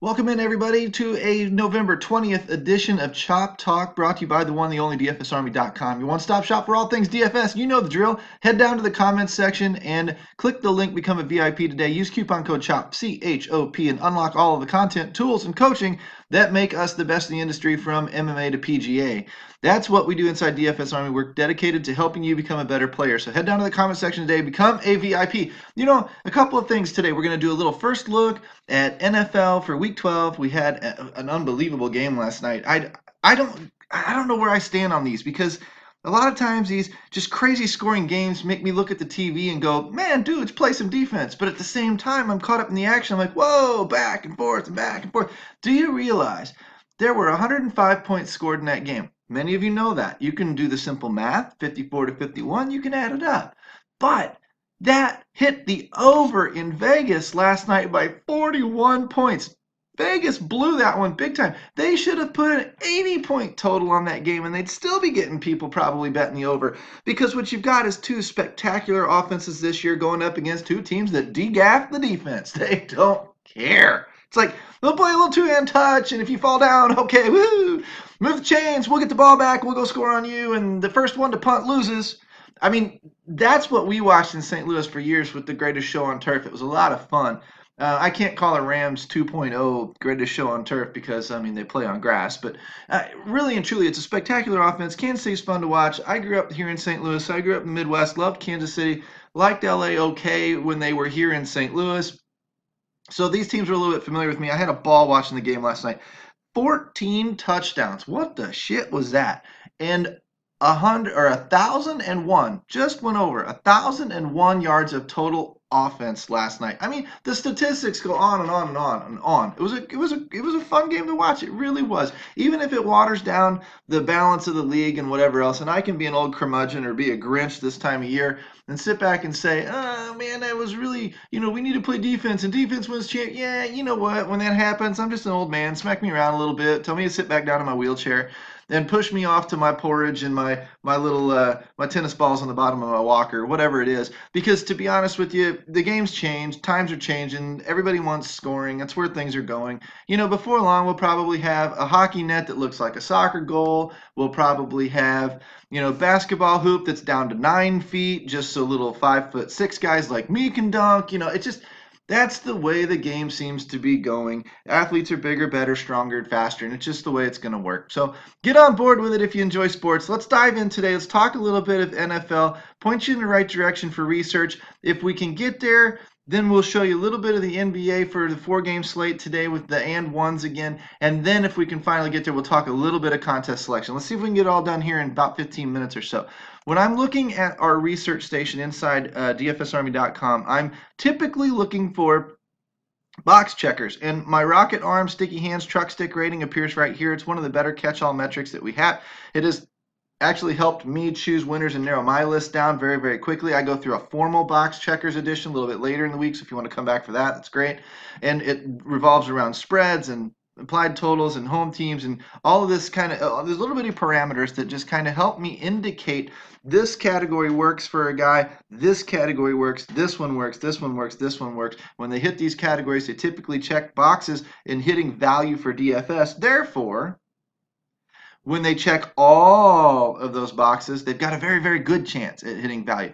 Welcome in, everybody, to a November 20th edition of Chop Talk, brought to you by the one, the only DFSArmy.com. Your one-stop shop for all things DFS. You know the drill. Head down to the comments section and click the link, become a VIP today. Use coupon code CHOP, C-H-O-P, and unlock all of the content, tools, and coaching that make us the best in the industry, from MMA to PGA. That's what we do inside DFS Army. We're dedicated to helping you become a better player. So head down to the comment section today, become a VIP. You know, a couple of things today. We're going to do a little first look at NFL for Week 12. We had an unbelievable game last night. I don't know where I stand on these, because a lot of times these just crazy scoring games make me look at the TV and go, man, dudes, play some defense. But at the same time, I'm caught up in the action. I'm like, whoa, back and forth and back and forth. Do you realize there were 105 points scored in that game? Many of you know that. You can do the simple math, 54 to 51. You can add it up. But that hit the over in Vegas last night by 41 points. Vegas blew that one big time. They should have put an 80-point total on that game, and they'd still be getting people probably betting the over, because what you've got is two spectacular offenses this year going up against two teams that degaff the defense. They don't care. It's like, they'll play a little two-hand touch, and if you fall down, okay, woo, move the chains, we'll get the ball back, we'll go score on you, and the first one to punt loses. I mean, that's what we watched in St. Louis for years with the greatest show on turf. It was a lot of fun. I can't call it Rams 2.0 greatest show on turf because, I mean, they play on grass. But really and truly, it's a spectacular offense. Kansas City's fun to watch. I grew up here in St. Louis. I grew up in the Midwest, loved Kansas City, liked LA okay when they were here in St. Louis. So these teams were a little bit familiar with me. I had a ball watching the game last night. 14 touchdowns. What the shit was that? And 1,001, just went over 1,001 yards of total offense last night. I mean, the statistics go on and on and on and on. It was a fun game to watch. It really was. Even if it waters down the balance of the league and whatever else, and I can be an old curmudgeon or be a Grinch this time of year and sit back and say, oh man, that was really, we need to play defense, and defense wins champ. Yeah, you know what? When that happens, I'm just an old man. Smack me around a little bit. Tell me to sit back down in my wheelchair and push me off to my porridge and my little my tennis balls on the bottom of my walker, whatever it is. Because to be honest with you, the game's changed, times are changing, everybody wants scoring. That's where things are going. Before long, we'll probably have a hockey net that looks like a soccer goal. We'll probably have basketball hoop that's down to 9 feet, just so little 5'6" guys like me can dunk. It's just, that's the way the game seems to be going. Athletes are bigger, better, stronger, and faster, and it's just the way it's going to work. So get on board with it if you enjoy sports. Let's dive in today. Let's talk a little bit of NFL, point you in the right direction for research. If we can get there, then we'll show you a little bit of the NBA for the 4-game slate today with the and ones again. And then if we can finally get there, we'll talk a little bit of contest selection. Let's see if we can get it all done here in about 15 minutes or so. When I'm looking at our research station inside DFSArmy.com, I'm typically looking for box checkers, and my rocket arm, sticky hands, truck stick rating appears right here. It's one of the better catch-all metrics that we have. It has actually helped me choose winners and narrow my list down very, very quickly. I go through a formal box checkers edition a little bit later in the week, so if you want to come back for that, that's great. And it revolves around spreads and applied totals and home teams and all of this kind of there's little bitty parameters that just kind of help me indicate this category works for a guy, this category works, this one works, this one works, this one works. When they hit these categories, they typically check boxes in hitting value for DFS. Therefore, when they check all of those boxes, they've got a very, very good chance at hitting value.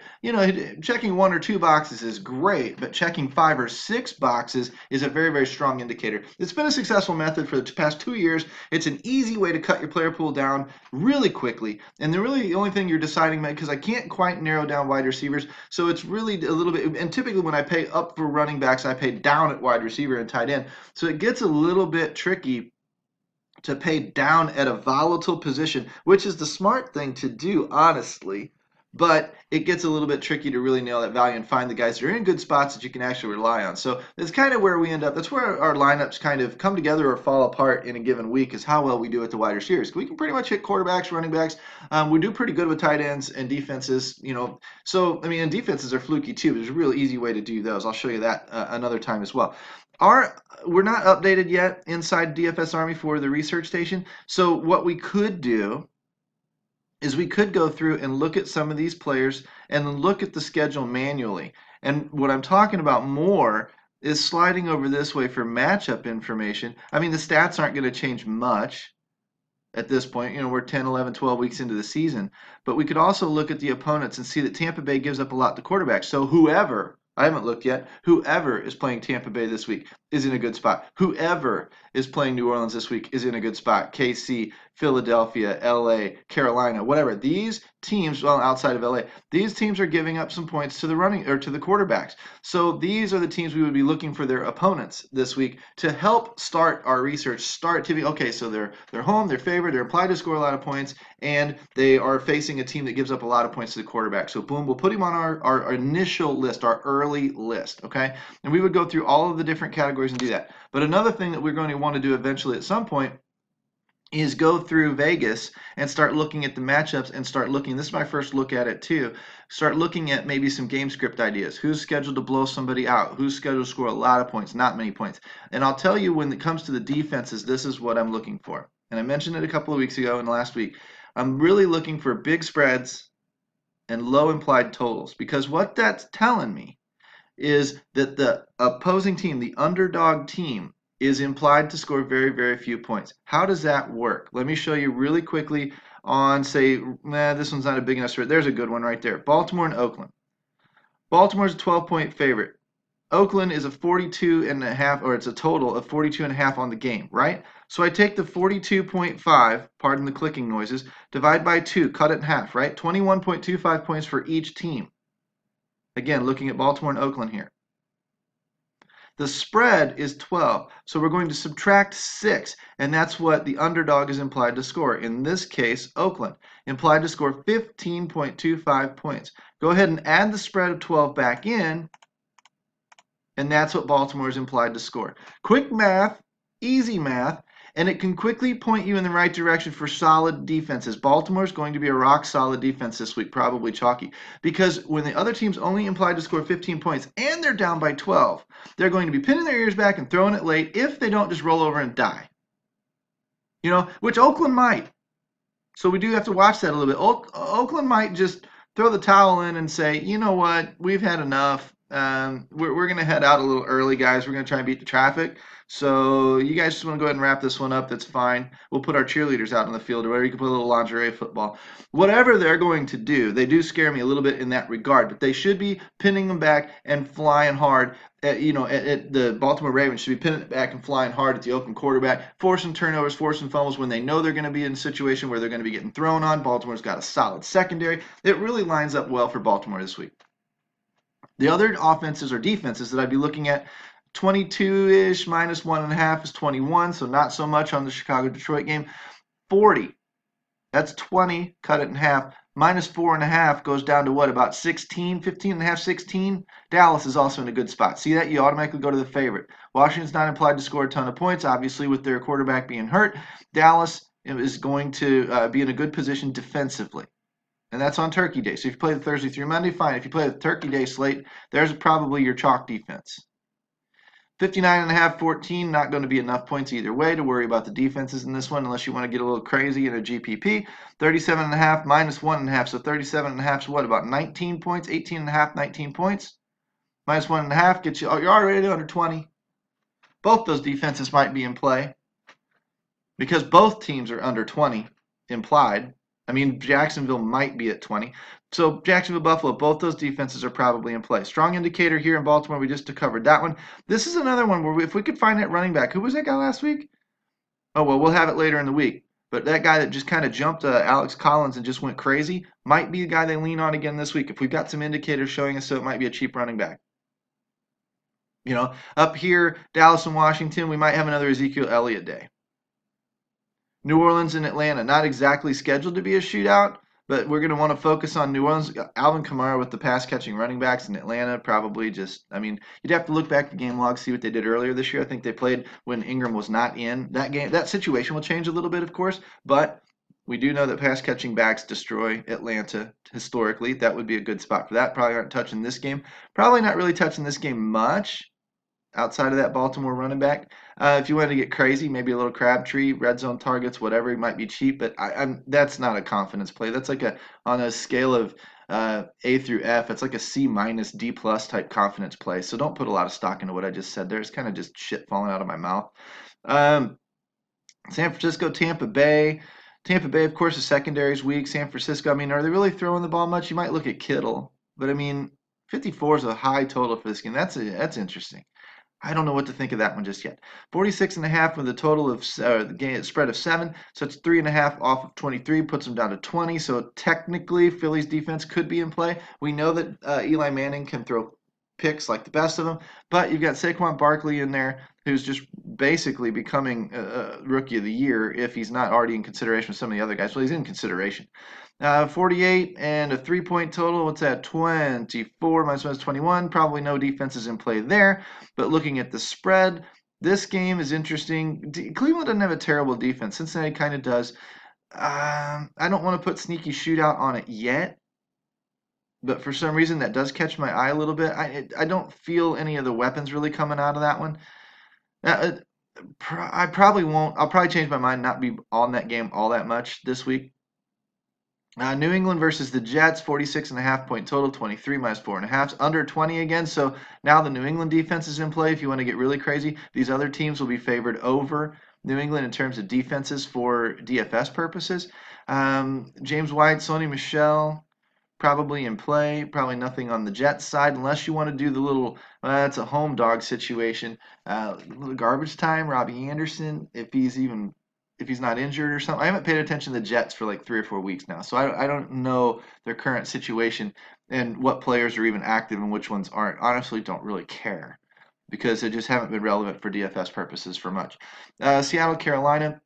Checking 1 or 2 boxes is great, but checking 5 or 6 boxes is a very, very strong indicator. It's been a successful method for the past 2 years. It's an easy way to cut your player pool down really quickly. And the only thing you're deciding, because I can't quite narrow down wide receivers, so it's really a little bit, and typically when I pay up for running backs, I pay down at wide receiver and tight end. So it gets a little bit tricky to pay down at a volatile position, which is the smart thing to do, honestly. But it gets a little bit tricky to really nail that value and find the guys that are in good spots that you can actually rely on. So that's kind of where we end up. That's where our lineups kind of come together or fall apart in a given week, is how well we do at the wide receivers. We can pretty much hit quarterbacks, running backs. We do pretty good with tight ends and defenses. So I mean, and defenses are fluky too. There's a real easy way to do those. I'll show you that another time as well. We're not updated yet inside DFS Army for the research station. So what we could do is we could go through and look at some of these players and then look at the schedule manually. And what I'm talking about more is sliding over this way for matchup information. I mean, the stats aren't going to change much at this point. You know, we're 10, 11, 12 weeks into the season. But we could also look at the opponents and see that Tampa Bay gives up a lot to quarterbacks. So whoever, I haven't looked yet, whoever is playing Tampa Bay this week is in a good spot. Whoever is playing New Orleans this week is in a good spot. KC, Philadelphia, LA, Carolina, whatever. These teams, well, outside of LA, these teams are giving up some points to the running or to the quarterbacks. So these are the teams we would be looking for their opponents this week to help start our research. Start to be okay. So they're home, they're favored, they're implied to score a lot of points, and they are facing a team that gives up a lot of points to the quarterback. So boom, we'll put him on our initial list, our early list. Okay, and we would go through all of the different categories and do that. But another thing that we're going to want to do eventually at some point is go through Vegas and start looking at the matchups and start looking. This is my first look at it too. Start looking at maybe some game script ideas. Who's scheduled to blow somebody out? Who's scheduled to score a lot of points? Not many points. And I'll tell you, when it comes to the defenses, this is what I'm looking for. And I mentioned it a couple of weeks ago and last week. I'm really looking for big spreads and low implied totals, because what that's telling me is that the opposing team, the underdog team, is implied to score very, very few points. How does that work? Let me show you really quickly on, say, this one's not a big enough spread. There's a good one right there. Baltimore and Oakland. Baltimore's a 12-point favorite. Oakland is a 42.5, or it's a total of 42.5 on the game, right? So I take the 42.5, pardon the clicking noises, divide by 2, cut it in half, right? 21.25 points for each team. Again, looking at Baltimore and Oakland here. The spread is 12, so we're going to subtract 6, and that's what the underdog is implied to score. In this case, Oakland, implied to score 15.25 points. Go ahead and add the spread of 12 back in, and that's what Baltimore is implied to score. Quick math, easy math, and it can quickly point you in the right direction for solid defenses. Baltimore is going to be a rock-solid defense this week, probably chalky, because when the other team's only implied to score 15 points and they're down by 12, they're going to be pinning their ears back and throwing it late if they don't just roll over and die. You know, which Oakland might. So we do have to watch that a little bit. Oakland might just throw the towel in and say, you know what, we've had enough. We're going to head out a little early, guys. We're going to try and beat the traffic. So you guys just want to go ahead and wrap this one up. That's fine. We'll put our cheerleaders out on the field, or whatever. You can put a little lingerie football. Whatever they're going to do, they do scare me a little bit in that regard. But they should be pinning them back and flying hard. The Baltimore Ravens should be pinning it back and flying hard at the Oakland quarterback, forcing turnovers, forcing fumbles when they know they're going to be in a situation where they're going to be getting thrown on. Baltimore's got a solid secondary. It really lines up well for Baltimore this week. The other offenses or defenses that I'd be looking at, 22-ish minus 1.5 is 21, so not so much on the Chicago-Detroit game. 40, that's 20, cut it in half. Minus 4.5 goes down to what, about 16, 15.5, 16? Dallas is also in a good spot. See that? You automatically go to the favorite. Washington's not implied to score a ton of points, obviously, with their quarterback being hurt. Dallas is going to be in a good position defensively. And that's on Turkey Day. So if you play the Thursday through Monday, fine. If you play the Turkey Day slate, there's probably your chalk defense. 59.5, 14, not going to be enough points either way to worry about the defenses in this one unless you want to get a little crazy in a GPP. 37.5 minus 1.5, so 37.5 is what, about 19 points? 18.5, 19 points? Minus 1.5 gets you, you're already under 20. Both those defenses might be in play because both teams are under 20 implied. I mean, Jacksonville might be at 20. So Jacksonville, Buffalo, both those defenses are probably in play. Strong indicator here in Baltimore. We just covered that one. This is another one where if we could find that running back. Who was that guy last week? Oh, well, we'll have it later in the week. But that guy that just kind of jumped Alex Collins and just went crazy might be the guy they lean on again this week. If we've got some indicators showing us so it might be a cheap running back. You know, up here, Dallas and Washington, we might have another Ezekiel Elliott day. New Orleans and Atlanta, not exactly scheduled to be a shootout, but we're going to want to focus on New Orleans. Alvin Kamara with the pass-catching running backs in Atlanta probably just, I mean, you'd have to look back at the game log, see what they did earlier this year. I think they played when Ingram was not in that game. That situation will change a little bit, of course, but we do know that pass-catching backs destroy Atlanta historically. That would be a good spot for that. Probably aren't touching this game. Probably not really touching this game much outside of that Baltimore running back. If you wanted to get crazy, maybe a little Crabtree, red zone targets, whatever. It might be cheap, but that's not a confidence play. That's like on a scale of A through F. It's like a C minus D plus type confidence play. So don't put a lot of stock into what I just said there. It's kind of just shit falling out of my mouth. San Francisco, Tampa Bay. Tampa Bay, of course, the secondary is weak. San Francisco, I mean, are they really throwing the ball much? You might look at Kittle, but I mean, 54 is a high total for this game. That's interesting. I don't know what to think of that one just yet. 46.5 with a total of the game spread of 7, so it's 3.5 off of 23, puts them down to 20. So technically, Philly's defense could be in play. We know that Eli Manning can throw picks like the best of them, but you've got Saquon Barkley in there, who's just basically becoming rookie of the year if he's not already in consideration with some of the other guys. Well, he's in consideration. 48 and a 3-point total. What's that? 24 minus 1 is 21. Probably no defenses in play there. But looking at the spread, this game is interesting. Cleveland doesn't have a terrible defense. Cincinnati kind of does. I don't want to put sneaky shootout on it yet. But for some reason, that does catch my eye a little bit. I don't feel any of the weapons really coming out of that one. I probably won't. I'll probably change my mind, not be on that game all that much this week. New England versus the Jets, 46.5-point total, 23 minus 4.5, under 20 again. So now the New England defense is in play. If you want to get really crazy, these other teams will be favored over New England in terms of defenses for DFS purposes. James White, Sony Michel, probably in play. Probably nothing on the Jets side unless you want to do the little, that's a home dog situation. Little garbage time, Robbie Anderson, if he's not injured or something. I haven't paid attention to the Jets for like 3 or 4 weeks now, so I don't know their current situation and what players are even active and which ones aren't. Honestly, don't really care because they just haven't been relevant for DFS purposes for much. Seattle, Carolina.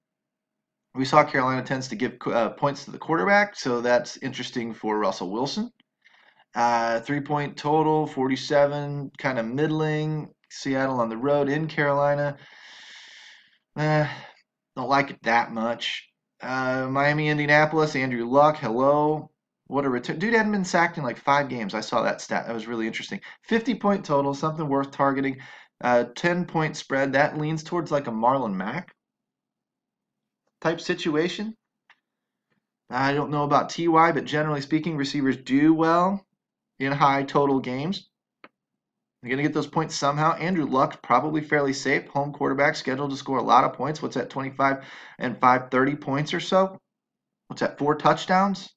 We saw Carolina tends to give points to the quarterback, so that's interesting for Russell Wilson. 3-point total, 47, kind of middling. Seattle on the road in Carolina. Don't like it that much. Miami, Indianapolis, Andrew Luck, hello. What a return. Dude hadn't been sacked in like 5 games. I saw that stat. That was really interesting. 50-point total, something worth targeting. 10-point spread. That leans towards like a Marlon Mack type situation. I don't know about TY, but generally speaking, receivers do well in high total games. You're going to get those points somehow. Andrew Luck, probably fairly safe. Home quarterback, scheduled to score a lot of points. What's that, 25 and 5, 30 points or so? What's that, 4 touchdowns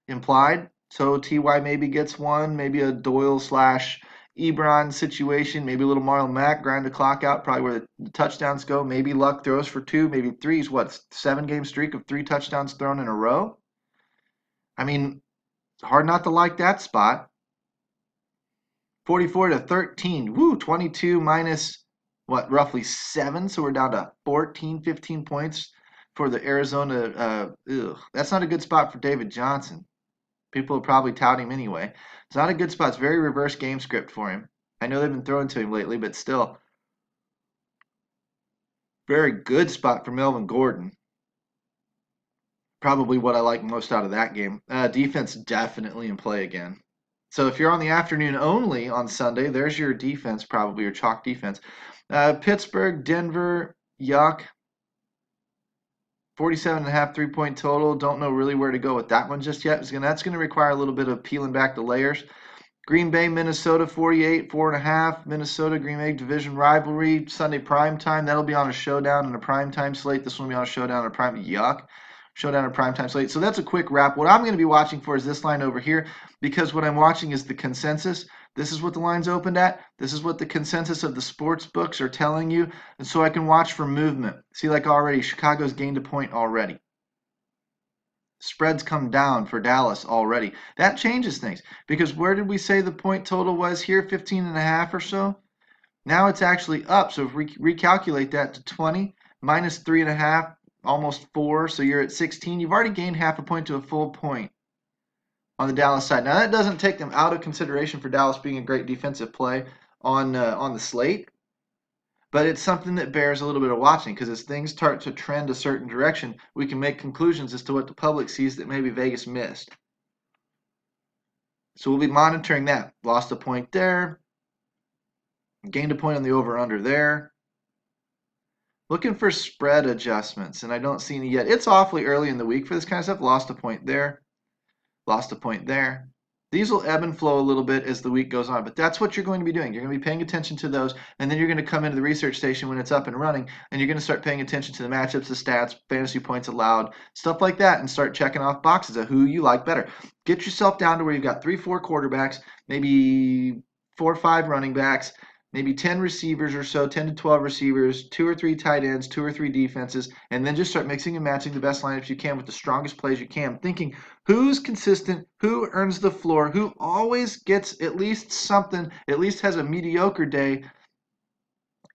implied? So TY maybe gets one, maybe a Doyle slash Ebron situation, maybe a little Marlon Mack, grind the clock out, probably where the touchdowns go. Maybe Luck throws for 2, maybe 3. What, 7-game streak of 3 touchdowns thrown in a row? I mean, it's hard not to like that spot. 44 to 13. Woo, 22 minus, what, roughly 7. So we're down to 14, 15 points for the Arizona. That's not a good spot for David Johnson. People will probably tout him anyway. It's not a good spot. It's very reverse game script for him. I know they've been throwing to him lately, but still. Very good spot for Melvin Gordon. Probably what I like most out of that game. Defense definitely in play again. So if you're on the afternoon only on Sunday, there's your defense, probably your chalk defense. Pittsburgh, Denver, yuck. 47.5 3-point total. Don't know really where to go with that one just yet. That's going to require a little bit of peeling back the layers. Green Bay, Minnesota, 48, 4.5. Minnesota, Green Bay division rivalry. Sunday prime time. That'll be on a showdown and a prime time slate. This one will be on a showdown and a prime. Yuck. Showdown and prime time slate. So that's a quick wrap. What I'm going to be watching for is this line over here because what I'm watching is the consensus. This is what the line's opened at. This is what the consensus of the sports books are telling you. And so I can watch for movement. See, like already, Chicago's gained a point already. Spreads come down for Dallas already. That changes things because where did we say the point total was here? 15.5 or so. Now it's actually up. So if we recalculate that to 20 minus 3.5, almost 4. So you're at 16. You've already gained half a point to a full point on the Dallas side. Now that doesn't take them out of consideration for Dallas being a great defensive play on the slate, but it's something that bears a little bit of watching because as things start to trend a certain direction, we can make conclusions as to what the public sees that maybe Vegas missed. So we'll be monitoring that. Lost a point there, gained a point on the over-under there. Looking for spread adjustments, and I don't see any yet. It's awfully early in the week for this kind of stuff. Lost a point there. lost a point there. These will ebb and flow a little bit as the week goes on, but that's what you're going to be doing. You're going to be paying attention to those, and then you're going to come into the research station when it's up and running, and you're going to start paying attention to the matchups, the stats, fantasy points allowed, stuff like that, and start checking off boxes of who you like better. Get yourself down to where you've got 3-4 quarterbacks, maybe 4 or 5 running backs, maybe 10 receivers or so, 10 to 12 receivers, 2 or 3 tight ends, 2 or 3 defenses, and then just start mixing and matching the best lineups you can with the strongest plays you can, thinking who's consistent, who earns the floor, who always gets at least something, at least has a mediocre day,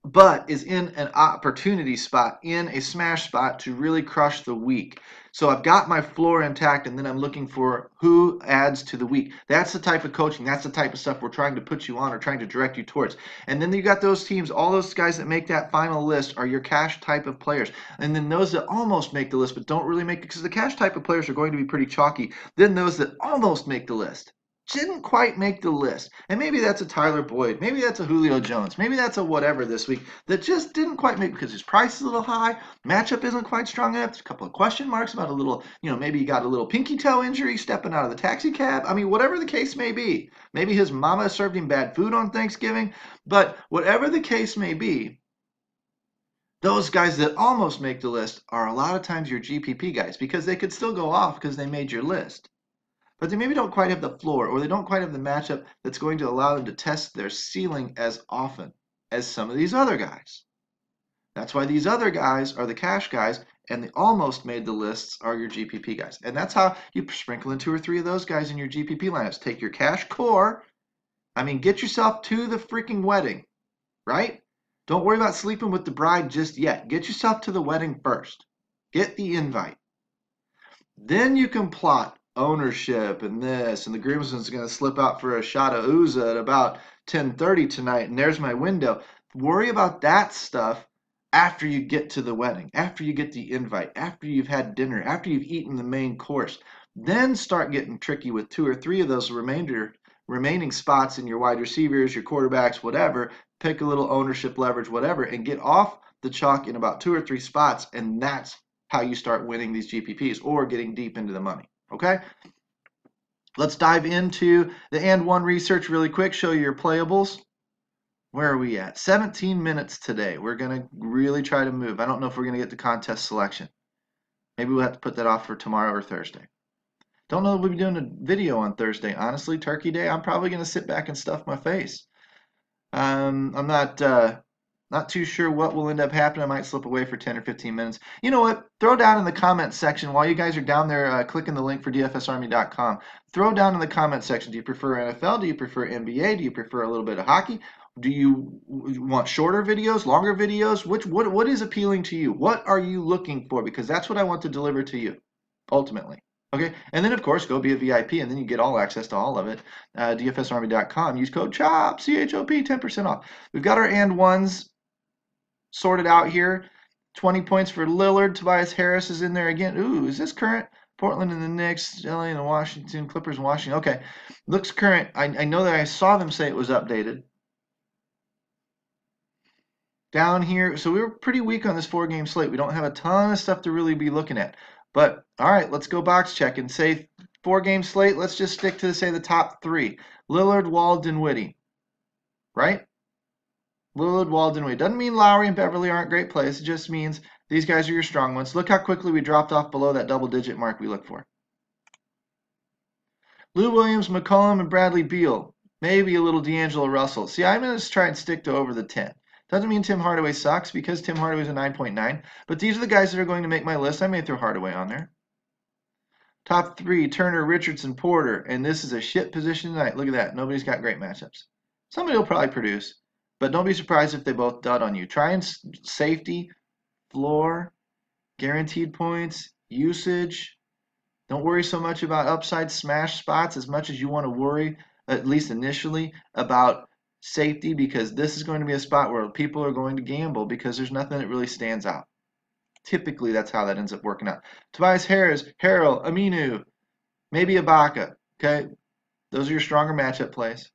but is in an opportunity spot, in a smash spot to really crush the week. So I've got my floor intact, and then I'm looking for who adds to the week. That's the type of coaching. That's the type of stuff we're trying to put you on or trying to direct you towards. And then you got those teams, all those guys that make that final list are your cash type of players. And then those that almost make the list but don't really make it, because the cash type of players are going to be pretty chalky. Then those that almost make the list didn't quite make the list. And maybe that's a Tyler Boyd. Maybe that's a Julio Jones. Maybe that's a whatever this week that just didn't quite make because his price is a little high. Matchup isn't quite strong enough. There's a couple of question marks about a little, maybe he got a little pinky toe injury stepping out of the taxi cab. I mean, whatever the case may be. Maybe his mama served him bad food on Thanksgiving. But whatever the case may be, those guys that almost make the list are a lot of times your GPP guys because they could still go off because they made your list. But they maybe don't quite have the floor, or they don't quite have the matchup that's going to allow them to test their ceiling as often as some of these other guys. That's why these other guys are the cash guys, and the almost made the lists are your GPP guys. And that's how you sprinkle in 2 or 3 of those guys in your GPP lineups. Take your cash core. Get yourself to the freaking wedding, right? Don't worry about sleeping with the bride just yet. Get yourself to the wedding first. Get the invite. Then you can plot ownership and this, and the groomsman's going to slip out for a shot of Uza at about 10:30 tonight, and there's my window. Worry about that stuff after you get to the wedding, after you get the invite, after you've had dinner, after you've eaten the main course. Then start getting tricky with 2 or 3 of those remaining spots in your wide receivers, your quarterbacks, whatever. Pick a little ownership leverage, whatever, and get off the chalk in about 2 or 3 spots, and that's how you start winning these GPPs or getting deep into the money. Okay, let's dive into the and one research really quick, show you your playables. Where are we at? 17 minutes today. We're going to really try to move. I don't know if we're going to get to contest selection. Maybe we'll have to put that off for tomorrow or Thursday. Don't know if we'll be doing a video on Thursday. Honestly, Turkey Day, I'm probably going to sit back and stuff my face. I'm not too sure what will end up happening. I might slip away for 10 or 15 minutes. You know what? Throw down in the comments section while you guys are down there clicking the link for dfsarmy.com. Throw down in the comment section. Do you prefer NFL? Do you prefer NBA? Do you prefer a little bit of hockey? Do you want shorter videos, longer videos? What is appealing to you? What are you looking for? Because that's what I want to deliver to you, ultimately. Okay, and then of course go be a VIP, and then you get all access to all of it. DFSArmy.com. Use code CHOP, CHOP, 10% off. We've got our and ones sorted out here. 20 points for Lillard. Tobias Harris is in there again. Ooh, is this current? Portland and the Knicks, LA and the Washington, Clippers and Washington. Okay, looks current. I know that I saw them say it was updated. Down here, so we were pretty weak on this 4-game slate. We don't have a ton of stuff to really be looking at. But, all right, let's go box check and say 4-game slate. Let's just stick to, say, the top 3. Lillard, Wall, Dinwiddie. Right? Lillard, Wall, Dinwiddie. Doesn't mean Lowry and Beverly aren't great plays. It just means these guys are your strong ones. Look how quickly we dropped off below that double-digit mark we look for. Lou Williams, McCollum, and Bradley Beal. Maybe a little D'Angelo Russell. See, I'm going to try and stick to over the 10. Doesn't mean Tim Hardaway sucks because Tim Hardaway's a 9.9. But these are the guys that are going to make my list. I may throw Hardaway on there. Top 3, Turner, Richardson, Porter. And this is a shit position tonight. Look at that. Nobody's got great matchups. Somebody will probably produce. But don't be surprised if they both dud on you. Try and safety, floor, guaranteed points, usage. Don't worry so much about upside smash spots as much as you want to worry, at least initially, about safety, because this is going to be a spot where people are going to gamble because there's nothing that really stands out. Typically, that's how that ends up working out. Tobias Harris, Harrell, Aminu, maybe Ibaka. Okay, those are your stronger matchup plays.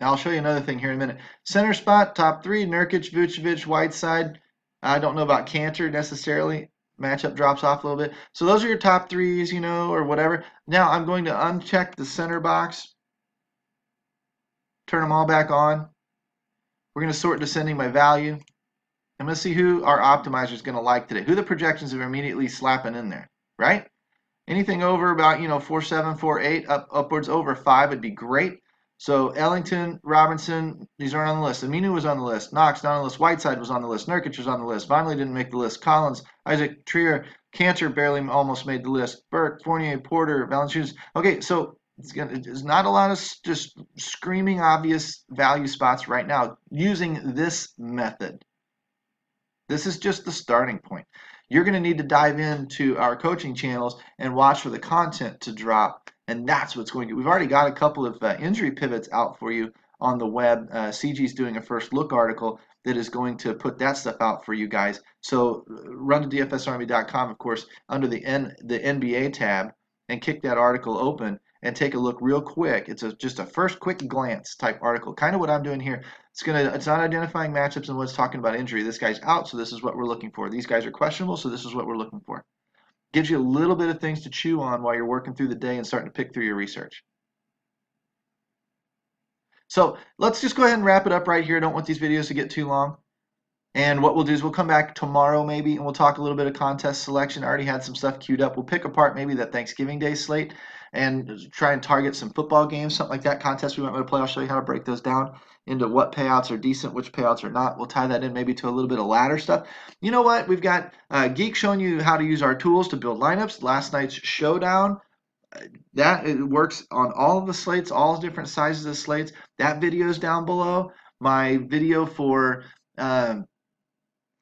Now I'll show you another thing here in a minute. Center spot, top 3, Nurkic, Vucevic, Whiteside. I don't know about Cantor necessarily. matchup drops off a little bit. So those are your top threes, you know, or whatever. Now I'm going to uncheck the center box, turn them all back on. We're going to sort descending by value. I'm going to see who our optimizer is going to like today, who the projections are immediately slapping in there, right? Anything over about, 4.7, 4.8, upwards over 5 would be great. So Ellington, Robinson, these aren't on the list. Aminu was on the list. Knox not on the list. Whiteside was on the list. Nurkic was on the list. Vonleh didn't make the list. Collins, Isaac, Trier, Cantor barely almost made the list. Burke, Fournier, Porter, Valanciunas. Okay, so it's not a lot of just screaming obvious value spots right now using this method. This is just the starting point. You're going to need to dive into our coaching channels and watch for the content to drop, and that's what's going to. We've already got a couple of injury pivots out for you on the web. CG's doing a first look article that is going to put that stuff out for you guys. So run to dfsarmy.com, of course, under the NBA tab, and kick that article open and take a look real quick. It's just a first quick glance type article, kind of what I'm doing here. It's not identifying matchups and what's talking about injury. This guy's out, so this is what we're looking for. These guys are questionable, so this is what we're looking for. Gives you a little bit of things to chew on while you're working through the day and starting to pick through your research. So let's just go ahead and wrap it up right here. I don't want these videos to get too long. And what we'll do is we'll come back tomorrow maybe and we'll talk a little bit of contest selection. I already had some stuff queued up. We'll pick apart maybe that Thanksgiving Day slate and try and target some football games, something like that. Contests we might want to play. I'll show you how to break those down into what payouts are decent, which payouts are not. We'll tie that in maybe to a little bit of ladder stuff. You know what? We've got Geek showing you how to use our tools to build lineups. Last night's showdown. That it works on all of the slates, all different sizes of slates. That video is down below. My video for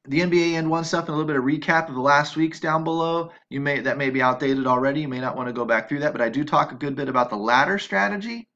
the NBA and one stuff and a little bit of recap of the last week's down below. That may be outdated already. You may not want to go back through that, but I do talk a good bit about the ladder strategy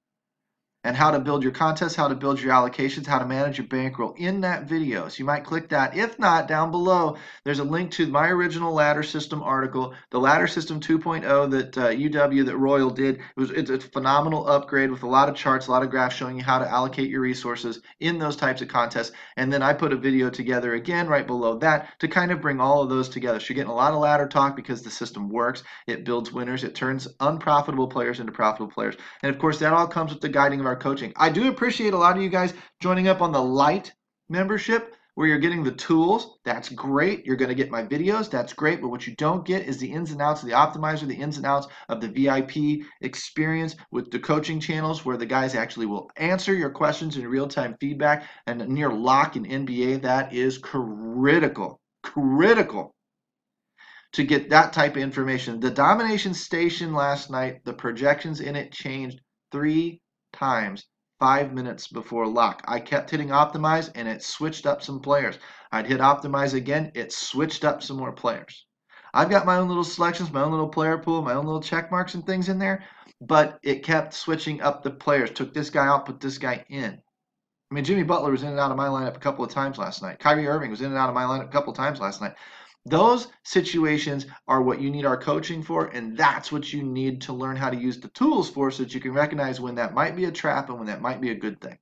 and how to build your contests, how to build your allocations, how to manage your bankroll in that video. So you might click that. If not, down below, there's a link to my original ladder system article, the ladder system 2.0 that UW, that Royal did. It's a phenomenal upgrade with a lot of charts, a lot of graphs showing you how to allocate your resources in those types of contests. And then I put a video together again right below that to kind of bring all of those together. So you're getting a lot of ladder talk because the system works. It builds winners. It turns unprofitable players into profitable players. And of course, that all comes with the guiding of our coaching. I do appreciate a lot of you guys joining up on the light membership where you're getting the tools. That's great. You're going to get my videos. That's great. But what you don't get is the ins and outs of the optimizer, the ins and outs of the VIP experience with the coaching channels where the guys actually will answer your questions in real-time feedback and near lock in NBA. That is critical. Critical to get that type of information. The domination station last night, the projections in it changed 3 times 5 minutes before lock. I kept hitting optimize and it switched up some players. I'd hit optimize again, it switched up some more players. I've got my own little selections, my own little player pool, my own little check marks and things in there, but it kept switching up the players. Took this guy out, put this guy in. I mean, Jimmy Butler was in and out of my lineup a couple of times last night. Kyrie Irving was in and out of my lineup a couple of times last night. Those situations are what you need our coaching for, and that's what you need to learn how to use the tools for so that you can recognize when that might be a trap and when that might be a good thing.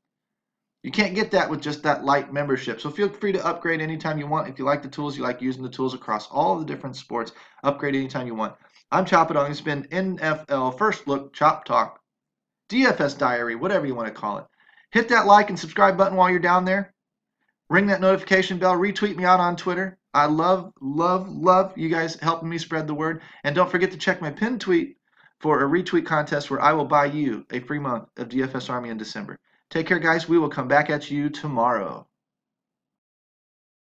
You can't get that with just that light membership. So feel free to upgrade anytime you want. If you like the tools, you like using the tools across all of the different sports, upgrade anytime you want. I'm ChopTalk. It's been NFL First Look, ChopTalk, DFS Diary, whatever you want to call it. Hit that like and subscribe button while you're down there. Ring that notification bell. Retweet me out on Twitter. I love you guys helping me spread the word. And don't forget to check my pinned tweet for a retweet contest where I will buy you a free month of DFS Army in December. Take care, guys. We will come back at you tomorrow.